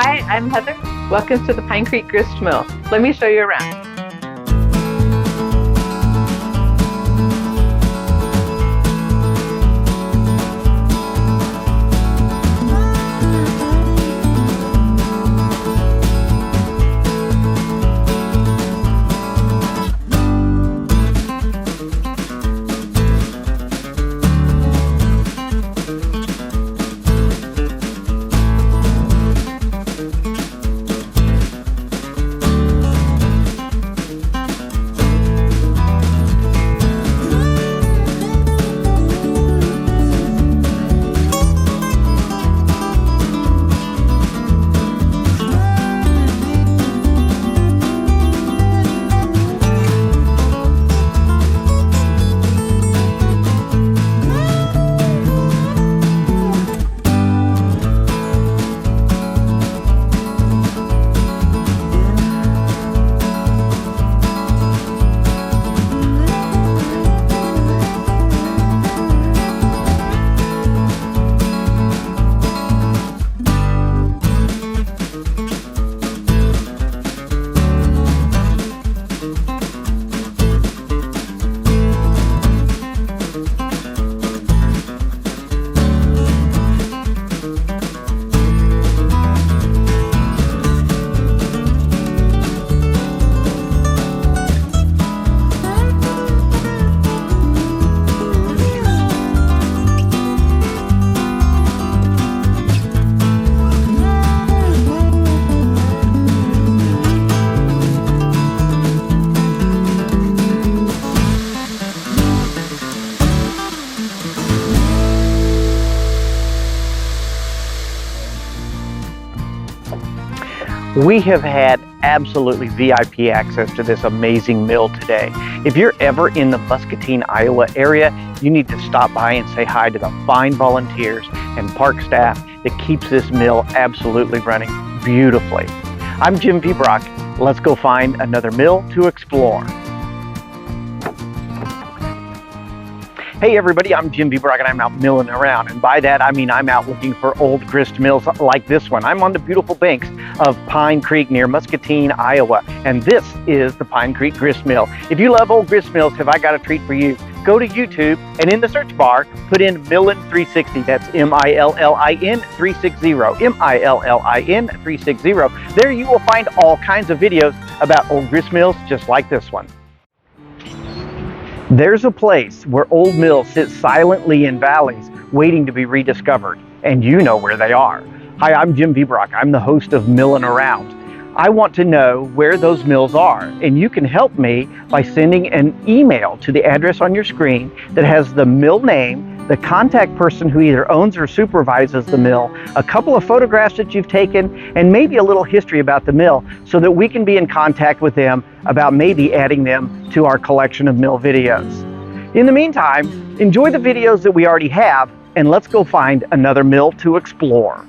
Hi, I'm Heather. Welcome to the Pine Creek Grist Mill. Let me show you around. We have had absolutely VIP access to this amazing mill today. If you're ever in the Muscatine, Iowa area, you need to stop by and say hi to the fine volunteers and park staff that keeps this mill absolutely running beautifully. I'm Jim Viebrock. Let's go find another mill to explore. Hey everybody, I'm Jim Viebrock and I'm out milling around. And by that I mean I'm out looking for old grist mills like this one. I'm on the beautiful banks of Pine Creek near Muscatine, Iowa. And this is the Pine Creek Grist Mill. If you love old grist mills, have I got a treat for you. Go to YouTube and in the search bar, put in Millin 360. That's M-I-L-L-I-N 360. M-I-L-L-I-N 360. There you will find all kinds of videos about old grist mills just like this one. There's a place where old mills sit silently in valleys waiting to be rediscovered, and you know where they are. Hi, I'm Jim Viebrock. I'm the host of Millin' Around. I want to know where those mills are, and you can help me by sending an email to the address on your screen that has the mill name, the contact person who either owns or supervises the mill, a couple of photographs that you've taken, and maybe a little history about the mill so that we can be in contact with them about maybe adding them to our collection of mill videos. In the meantime, enjoy the videos that we already have, and let's go find another mill to explore.